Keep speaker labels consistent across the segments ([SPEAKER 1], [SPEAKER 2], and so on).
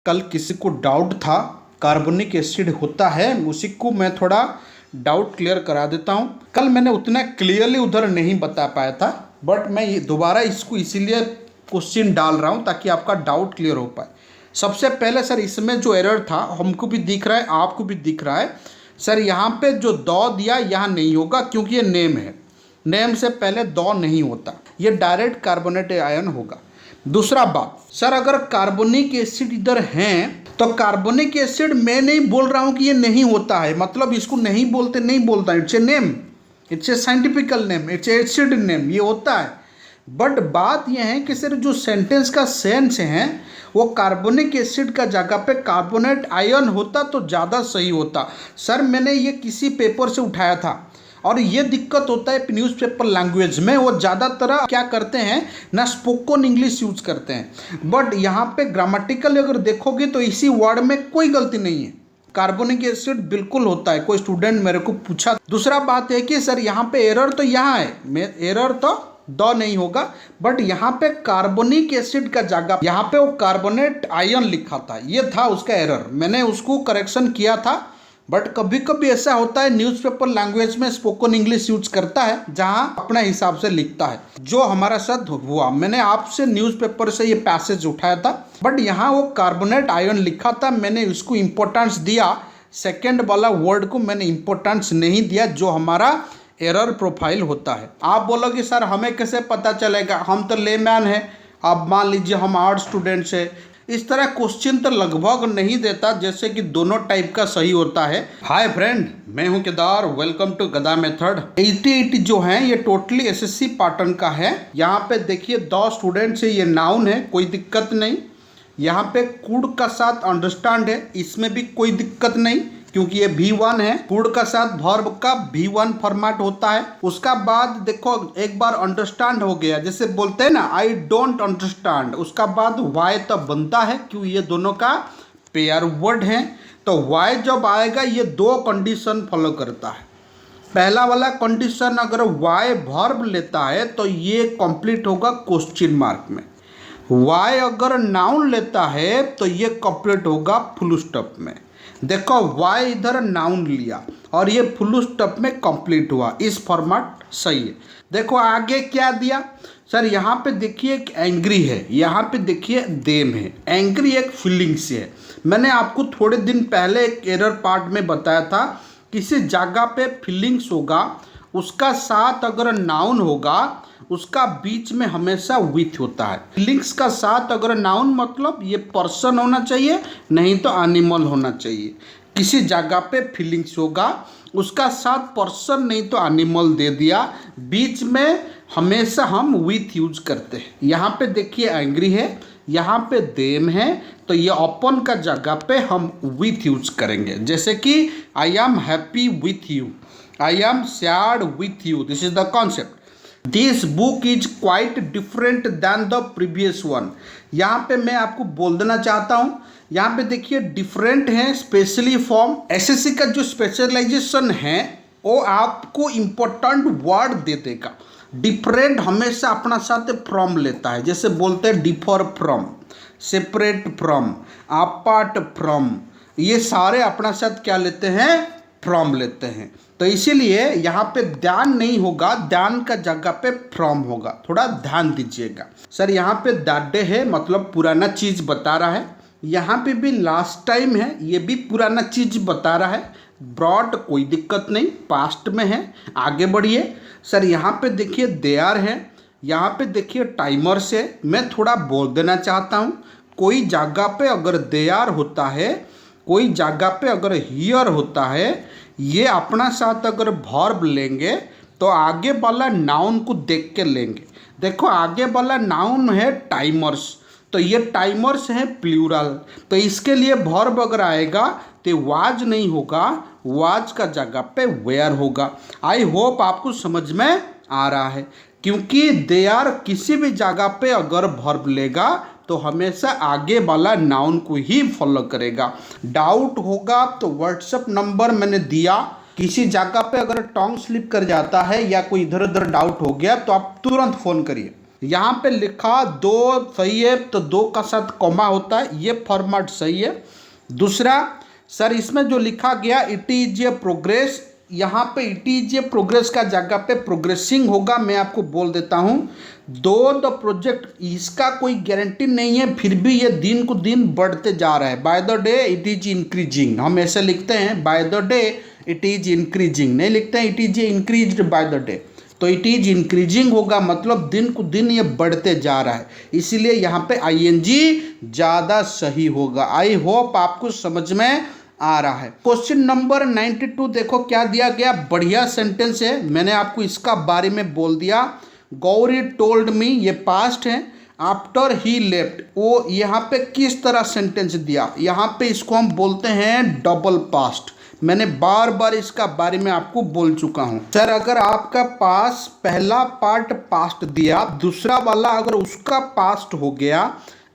[SPEAKER 1] कल किसी को डाउट था कार्बोनिक एसिड होता है, उसी को मैं थोड़ा डाउट क्लियर करा देता हूँ। कल मैंने उतना क्लियरली उधर नहीं बता पाया था, बट मैं दोबारा इसको इसीलिए क्वेश्चन डाल रहा हूँ ताकि आपका डाउट क्लियर हो पाए। सबसे पहले सर इसमें जो एरर था हमको भी दिख रहा है, आपको भी दिख रहा है। सर यहाँ पे जो दो दिया यहाँ नहीं होगा क्योंकि ये नेम है, नेम से पहले दो नहीं होता, ये डायरेक्ट कार्बोनेट आयन होगा। दूसरा बात सर, अगर कार्बोनिक एसिड इधर हैं तो कार्बोनिक एसिड मैं नहीं बोल रहा हूँ कि ये नहीं होता है, मतलब इसको नहीं बोलते नहीं बोलता, it's a name, it's a scientifical name, it's a acid name, ये होता है। बट बात यह है कि सर जो सेंटेंस का सेंस है वो कार्बोनिक एसिड का जगह पे कार्बोनेट आयन होता तो ज़्यादा सही होता। सर मैंने ये किसी पेपर से उठाया था और ये दिक्कत होता है न्यूज़पेपर लैंग्वेज में, वो ज़्यादातर क्या करते हैं ना स्पोकन इंग्लिश यूज करते हैं, बट यहाँ पे ग्रामेटिकल अगर देखोगे तो इसी वर्ड में कोई गलती नहीं है, कार्बोनिक एसिड बिल्कुल होता है। कोई स्टूडेंट मेरे को पूछा। दूसरा बात है कि सर यहाँ पे एरर तो यहाँ है, एरर तो दो नहीं होगा, बट यहाँ पे कार्बोनिक एसिड का जगह यहाँ पे वो कार्बोनेट आयन लिखा था, ये था उसका एरर, मैंने उसको करेक्शन किया था। बट कभी कभी ऐसा होता है न्यूज़पेपर लैंग्वेज में स्पोकन इंग्लिश यूज करता है जहाँ अपने हिसाब से लिखता है, जो हमारा साथ हुआ। मैंने आपसे न्यूज़पेपर से ये पैसेज उठाया था, बट यहाँ वो कार्बोनेट आयन लिखा था, मैंने उसको इम्पोर्टेंस दिया, सेकेंड वाला वर्ड को मैंने इम्पोर्टेंस नहीं दिया जो हमारा एरर प्रोफाइल होता है। आप बोलोगे सर हमें कैसे पता चलेगा, हम तो लेमैन हैं, आप मान लीजिए हम आर्ट स्टूडेंट्स है, इस तरह क्वेश्चन तो लगभग नहीं देता जैसे कि दोनों टाइप का सही होता है। हाय फ्रेंड, मैं हूं केदार, वेलकम टू गदा मेथड। 80 जो है ये टोटली एसएससी पैटर्न का है। यहाँ पे देखिए 2 स्टूडेंट्स है, ये नाउन है, कोई दिक्कत नहीं। यहाँ पे कुड का साथ अंडरस्टैंड है, इसमें भी कोई दिक्कत नहीं क्योंकि ये V1 है, कुड का साथ वर्ब का V1 फॉर्मेट होता है। उसका बाद देखो एक बार अंडरस्टैंड हो गया, जैसे बोलते हैं ना आई डोंट अंडरस्टैंड, उसका बाद वाई तो बनता है क्योंकि ये दोनों का पेयर वर्ड है, तो वाई जब आएगा ये 2 कंडीशन फॉलो करता है। पहला वाला कंडीशन अगर वाई वर्ब लेता है तो ये कंप्लीट होगा क्वेश्चन मार्क में, वाई अगर नाउन लेता है तो ये कंप्लीट होगा फुल स्टॉप में। देखो y इधर नाउन लिया और ये फुल स्टॉप में कंप्लीट हुआ, इस फॉर्मेट सही है। देखो आगे क्या दिया सर, यहाँ पे देखिए एक एंग्री है, यहाँ पे देखिए देम है। एंग्री एक फीलिंग्स है, मैंने आपको थोड़े दिन पहले एक एरर पार्ट में बताया था, किसी जगह पे फीलिंग्स होगा उसका साथ अगर नाउन होगा उसका बीच में हमेशा विथ होता है। फीलिंग्स का साथ अगर नाउन मतलब ये पर्सन होना चाहिए, नहीं तो एनिमल होना चाहिए। किसी जगह पे फीलिंग्स होगा उसका साथ पर्सन नहीं तो एनिमल दे दिया, बीच में हमेशा हम विथ यूज करते हैं। यहाँ पे देखिए एंग्री है, यहाँ पे देम है, तो ये अपन का जगह पे हम विथ यूज करेंगे, जैसे कि I am happy with you, I am sad with you, this is the concept. This book is quite different than the previous one. यहाँ पे मैं आपको बोल देना चाहता हूँ, यहाँ पे देखिए डिफरेंट है, स्पेशली फॉर्म। एसएससी का जो स्पेशलाइजेशन है वो आपको इम्पोर्टेंट वर्ड दे देगा। डिफरेंट हमेशा अपना साथ फ्रॉम लेता है, जैसे बोलते हैं differ from, separate from, apart from, ये सारे अपना साथ क्या लेते हैं, फ्रॉम लेते हैं। तो इसीलिए यहाँ पे ध्यान नहीं होगा, ध्यान का जगह पे फ्रॉम होगा, थोड़ा ध्यान दीजिएगा। सर यहाँ पे दैट डे है मतलब पुराना चीज़ बता रहा है, यहाँ पे भी लास्ट टाइम है, ये भी पुराना चीज़ बता रहा है। ब्रॉड कोई दिक्कत नहीं, पास्ट में है, आगे बढ़िए। सर यहाँ पे देखिए दे आर है, यहाँ पे देखिए टाइमर से मैं थोड़ा बोल देना चाहता हूँ, कोई जगह पे अगर दे आर होता है, कोई जगह पे अगर हियर होता है, ये अपना साथ अगर वर्ब लेंगे तो आगे वाला नाउन को देख के लेंगे। देखो आगे वाला नाउन है टाइमर्स, तो ये टाइमर्स है प्लूरल, तो इसके लिए वर्ब अगर आएगा तो वाज नहीं होगा, वाज का जगह पे वेयर होगा। आई होप आपको समझ में आ रहा है, क्योंकि दे आर किसी भी जगह पे अगर वर्ब लेगा तो हमेशा आगे वाला नाउन को ही फॉलो करेगा। डाउट होगा तो व्हाट्सएप नंबर मैंने दिया, किसी जगह पे अगर टंग स्लिप कर जाता है या कोई इधर उधर डाउट हो गया तो आप तुरंत फ़ोन करिए। यहाँ पे लिखा दो सही है तो दो का साथ कॉमा होता है, ये फॉर्मेट सही है। दूसरा सर इसमें जो लिखा गया इट इज ए प्रोग्रेस, यहाँ पे इट इज ए प्रोग्रेस का जगह पे प्रोग्रेसिंग होगा। मैं आपको बोल देता हूँ दो द प्रोजेक्ट, इसका कोई गारंटी नहीं है, फिर भी ये दिन को दिन बढ़ते जा रहा है। By the day it is increasing, हम ऐसे लिखते हैं by the day it is increasing, नहीं लिखते हैं it is increased by the day. तो इट इज इंक्रीजिंग होगा, मतलब दिन को दिन ये बढ़ते जा रहा है, इसीलिए यहाँ पे आईएनजी ज़्यादा सही होगा। आई होप आपको समझ में आ रहा है। क्वेश्चन नंबर 92 देखो क्या दिया गया, बढ़िया सेंटेंस है, मैंने आपको इसका बारे में बोल दिया। गौरी टोल्ड मी, ये पास्ट है, आफ्टर ही लेफ्ट, वो यहाँ पे किस तरह सेंटेंस दिया, यहाँ पे इसको हम बोलते हैं डबल पास्ट। मैंने बार बार इसका बारे में आपको बोल चुका हूँ। सर अगर आपका पास पहला पार्ट पास्ट दिया, दूसरा वाला अगर उसका पास्ट हो गया,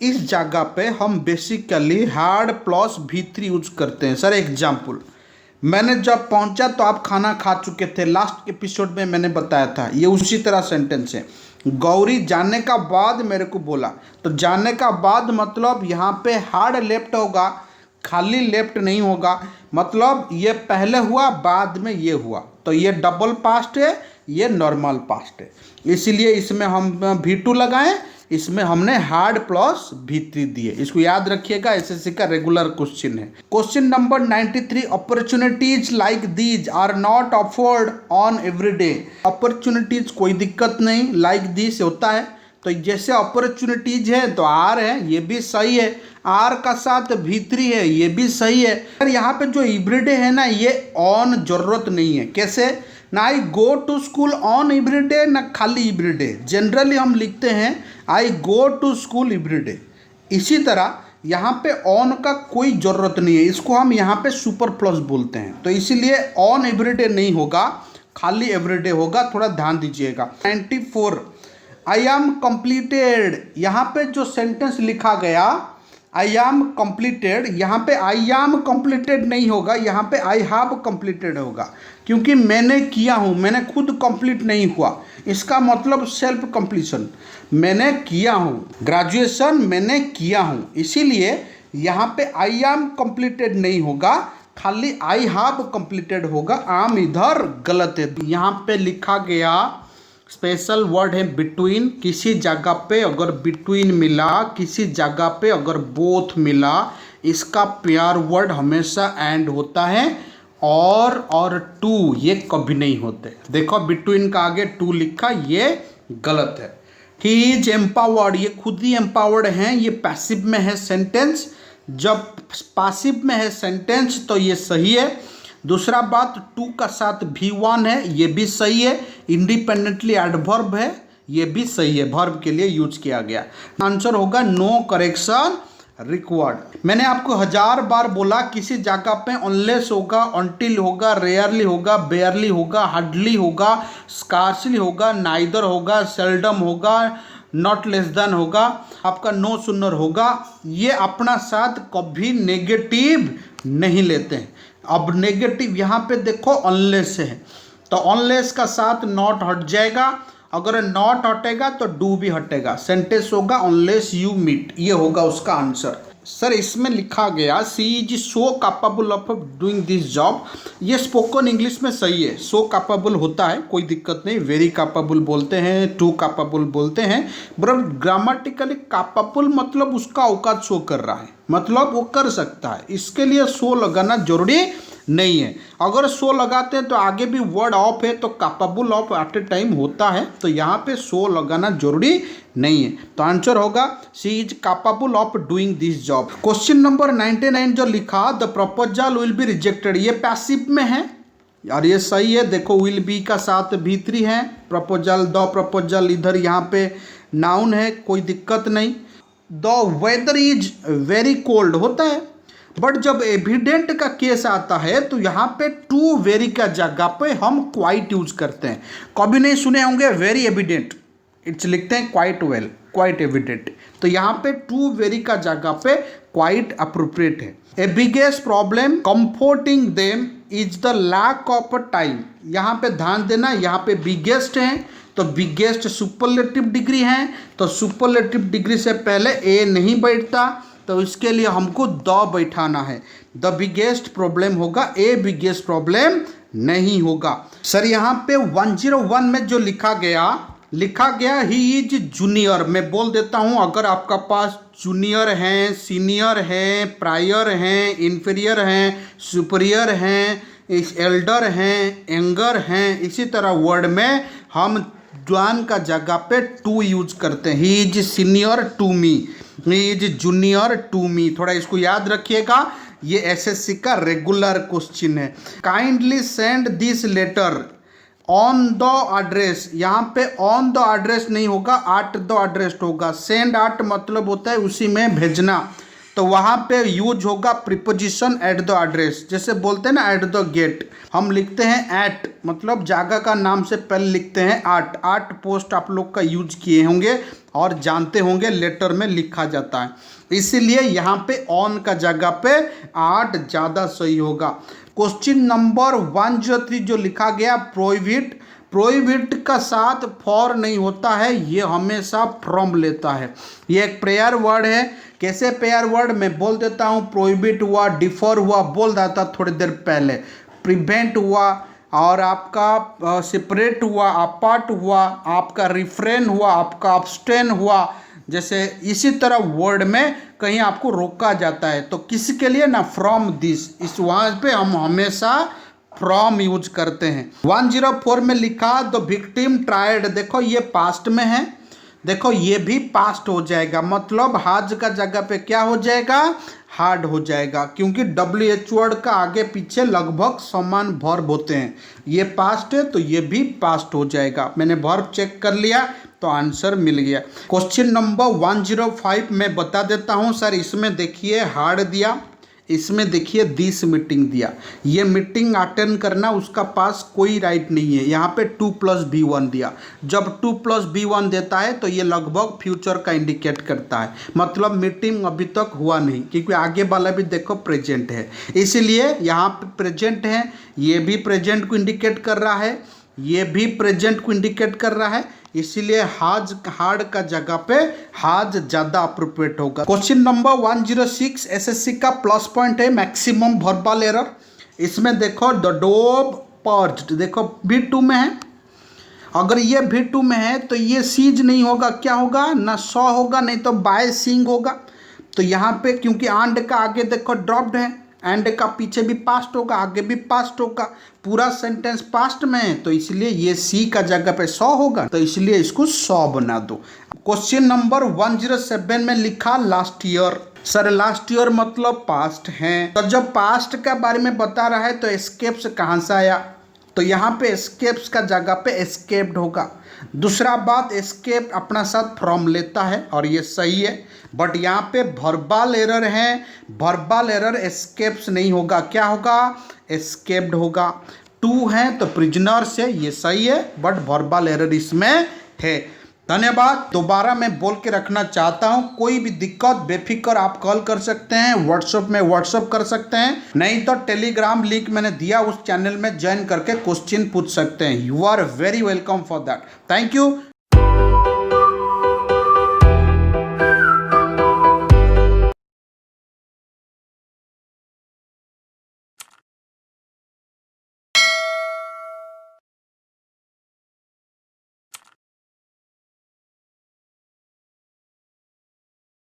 [SPEAKER 1] इस जगह पे हम basically had plus V3 use करते हैं। सर एग्जाम्पल, मैंने जब पहुंचा तो आप खाना खा चुके थे, लास्ट एपिसोड में मैंने बताया था, ये उसी तरह सेंटेंस है। गौरी जाने का बाद मेरे को बोला, तो जाने का बाद मतलब यहाँ पे हैड लेफ्ट होगा, खाली लेफ्ट नहीं होगा, मतलब ये पहले हुआ बाद में ये हुआ, तो ये डबल पास्ट है, ये नॉर्मल पास्ट है, इसीलिए इसमें हम V2 लगाएं, इसमें हमने हार्ड प्लस V3 दिए। इसको याद रखिएगा, एसएससी का रेगुलर क्वेश्चन है। Question number 93, opportunities like these are not offered on everyday. Opportunities कोई दिक्कत नहीं, लाइक दिस होता है, तो जैसे अपॉर्चुनिटीज है तो आर है, ये भी सही है, आर का साथ V3 है, ये भी सही है। पर यहाँ पे जो एवरीडे है ना, ये ऑन जरूरत नहीं है। कैसे, ना I go to school on every day, ना खाली एवरीडे, जनरली हम लिखते हैं I go to school every day. इसी तरह यहाँ पे ऑन का कोई ज़रूरत नहीं है, इसको हम यहाँ पे सुपर प्लस बोलते हैं, तो इसीलिए ऑन एवरीडे नहीं होगा, खाली एवरीडे होगा, थोड़ा ध्यान दीजिएगा। 94, आई एम कंप्लीटेड, यहाँ पे जो सेंटेंस लिखा गया आई एम कंप्लीटेड, यहाँ पे आई एम कंप्लीटेड नहीं होगा, यहाँ पे आई हैव कंप्लीटेड होगा, क्योंकि मैंने किया हूँ, मैंने खुद कंप्लीट नहीं हुआ, इसका मतलब सेल्फ कंप्लीशन, मैंने किया हूँ, ग्रेजुएशन मैंने किया हूँ, इसीलिए यहाँ पे आई एम कंप्लीटेड नहीं होगा, खाली आई हैव कंप्लीटेड होगा। आम इधर गलत है, यहाँ पे लिखा गया स्पेशल वर्ड है बिटवीन, किसी जगह पे अगर बिटवीन मिला, किसी जगह पे अगर बोथ मिला, इसका पेयर वर्ड हमेशा एंड होता है, और टू ये कभी नहीं होते। देखो बिटवीन का आगे टू लिखा, ये गलत है। ही इज एम्पावर्ड, ये खुद ही एम्पावर्ड हैं, ये पैसिव में है सेंटेंस, जब पैसिव में है सेंटेंस तो ये सही है। दूसरा बात, टू का साथ V1 है, ये भी सही है, इंडिपेंडेंटली एडवर्ब है, ये भी सही है, वर्ब के लिए यूज किया गया। आंसर होगा नो करेक्शन रिक्वायर्ड। मैंने आपको 1000 बार बोला, किसी जगह पे अनलेस होगा, अनटिल होगा, रेयरली होगा, बेयरली होगा, हार्डली होगा, स्कार्सली होगा, नाइदर होगा, सेल्डम होगा, नॉट लेस देन होगा, आपका नो सुनर होगा, ये अपना साथ कभी नेगेटिव नहीं लेते हैं। अब नेगेटिव यहाँ पे देखो अनलेस है, तो अनलेस का साथ नॉट हट जाएगा, अगर नॉट हटेगा तो डू भी हटेगा, सेंटेंस होगा अनलेस यू मीट, ये होगा उसका आंसर। सर इसमें लिखा गया she is so capable of doing this job, ये स्पोकन इंग्लिश में सही है, सो कैपेबल होता है, कोई दिक्कत नहीं, वेरी कैपेबल बोलते हैं, टू कैपेबल बोलते हैं, बट ग्रामेटिकली कैपेबल मतलब उसका औकात शो कर रहा है, मतलब वो कर सकता है, इसके लिए सो लगाना जरूरी नहीं है। अगर सो लगाते हैं तो आगे भी वर्ड ऑफ है तो capable of at a time होता है, तो यहाँ पे सो लगाना जरूरी नहीं है, तो आंसर होगा she is capable of doing this job. Question number 99 जो लिखा the proposal will be rejected, ये पैसिव में है और ये सही है। देखो विल बी का साथ V3 है, प्रपोजल द प्रपोजल इधर यहाँ पे नाउन है, कोई दिक्कत नहीं। The weather is very cold होता है, बट जब एविडेंट का केस आता है तो यहाँ पे टू वेरी का जगह पे हम क्वाइट यूज करते हैं। कभी नहीं सुने होंगे वेरी एविडेंट, इट्स लिखते हैं क्वाइट वेल, क्वाइट एविडेंट, तो यहाँ पे टू वेरी का जगह पे क्वाइट अप्रोप्रिएट है। A biggest problem confronting them is the lack of time, यहाँ पे ध्यान देना, यहाँ पे बिगेस्ट है तो बिगेस्ट सुपरलेटिव डिग्री है, तो सुपरलेटिव डिग्री से पहले ए नहीं बैठता, तो इसके लिए हमको द बैठाना है। द बिगेस्ट प्रॉब्लम होगा, ए बिगेस्ट प्रॉब्लम नहीं होगा। सर यहाँ पे 101 में जो लिखा गया ही इज जूनियर, मैं बोल देता हूँ, अगर आपका पास जूनियर हैं, सीनियर हैं, प्रायर हैं, इन्फीरियर हैं, सुपीरियर हैं, एल्डर हैं, यंगर हैं, इसी तरह वर्ड में हम जॉन का जगह पे टू यूज करते हैं। He is senior to me, he is junior to me. थोड़ा इसको याद रखिएगा, ये एसएससी का रेगुलर क्वेश्चन है। Kindly send this letter on the address, यहाँ पे ऑन द एड्रेस नहीं होगा, एट द एड्रेस होगा। सेंड एट मतलब होता है उसी में भेजना, तो वहाँ पे यूज होगा प्रीपोजिशन एट द एड्रेस। जैसे बोलते हैं ना एट द गेट, हम लिखते हैं एट, मतलब जगह का नाम से पहले लिखते हैं एट। एट पोस्ट आप लोग का यूज किए होंगे और जानते होंगे लेटर में लिखा जाता है, इसीलिए यहाँ पे ऑन का जगह पे एट ज़्यादा सही होगा। क्वेश्चन नंबर 103 जो लिखा गया प्रोहिबिट, प्रोहिबिट का साथ फॉर नहीं होता है, ये हमेशा फ्रॉम लेता है। ये एक प्रेयर वर्ड है। कैसे प्रेयर वर्ड, मैं बोल देता हूँ। प्रोहिबिट हुआ, डिफर हुआ, बोल रहा था थोड़ी देर पहले, प्रिवेंट हुआ, और आपका सेपरेट हुआ, अपार्ट हुआ, आपका रिफ्रेन हुआ, आपका अब्सटेन हुआ। जैसे इसी तरह वर्ड में कहीं आपको रोका जाता है, तो किसके लिए ना, फ्रॉम दिस, इस वहाँ पे हम हमेशा फ्रॉम यूज करते हैं। 104 में लिखा द विक्टिम ट्राइड, देखो ये पास्ट में है, देखो ये भी पास्ट हो जाएगा, मतलब हाज का जगह पे क्या हो जाएगा, हार्ड हो जाएगा, क्योंकि WH वर्ड का आगे पीछे लगभग समान वर्ब होते हैं। ये पास्ट है तो ये भी पास्ट हो जाएगा। मैंने वर्ब चेक कर लिया तो आंसर मिल गया। क्वेश्चन नंबर 105 में बता देता हूँ सर, इसमें देखिए हार्ड दिया, इसमें देखिए दिस मीटिंग दिया। ये मीटिंग अटेंड करना उसका पास कोई राइट नहीं है। यहाँ पे 2+B1 दिया। जब 2+B1 देता है तो ये लगभग फ्यूचर का इंडिकेट करता है, मतलब मीटिंग अभी तक हुआ नहीं, क्योंकि आगे वाला भी देखो प्रेजेंट है, इसीलिए यहाँ पे प्रेजेंट है। ये भी प्रेजेंट को इंडिकेट कर रहा है, ये भी प्रेजेंट को इंडिकेट कर रहा है, इसीलिए हाज हार्ड का जगह पे हाज ज़्यादा अप्रोप्रिएट होगा। क्वेश्चन नंबर 106 एसएससी का प्लस पॉइंट है मैक्सिमम वर्बल एरर। इसमें देखो द डोग पर्ज्ड, देखो V2 में है, अगर ये V2 में है तो ये सीज नहीं होगा, क्या होगा ना, सॉ होगा, नहीं तो बाय सींग होगा। तो यहाँ पे क्योंकि आंड का आगे देखो ड्रॉप्ड है, एंड का पीछे भी पास्ट होगा, आगे भी पास्ट होगा, पूरा सेंटेंस पास्ट में है, तो इसलिए ये सी का जगह पे सॉ होगा, तो इसलिए इसको सॉ बना दो। क्वेश्चन नंबर 107 में लिखा last year. Sir last year मतलब पास्ट है, तो जब पास्ट के बारे में बता रहा है तो एस्केप्स कहाँ से आया, तो यहाँ पे एस्केप्स का जगह पे एस्केप्ड होगा। दूसरा बात, एस्केप अपना साथ फ्रॉम लेता है और ये सही है, बट यहाँ पे वर्बल एरर है, वर्बल एरर एस्केप्स नहीं होगा, क्या होगा, एस्केप्ड होगा। 2 है तो प्रिजनर से, ये सही है, बट वर्बल एरर इसमें है। धन्यवाद। दोबारा मैं बोल के रखना चाहता हूँ, कोई भी दिक्कत बेफिक्र आप कॉल कर सकते हैं, व्हाट्सएप में व्हाट्सएप कर सकते हैं, नहीं तो टेलीग्राम लिंक मैंने दिया उस चैनल में ज्वाइन करके क्वेश्चन पूछ सकते हैं। You are very welcome for that. Thank you.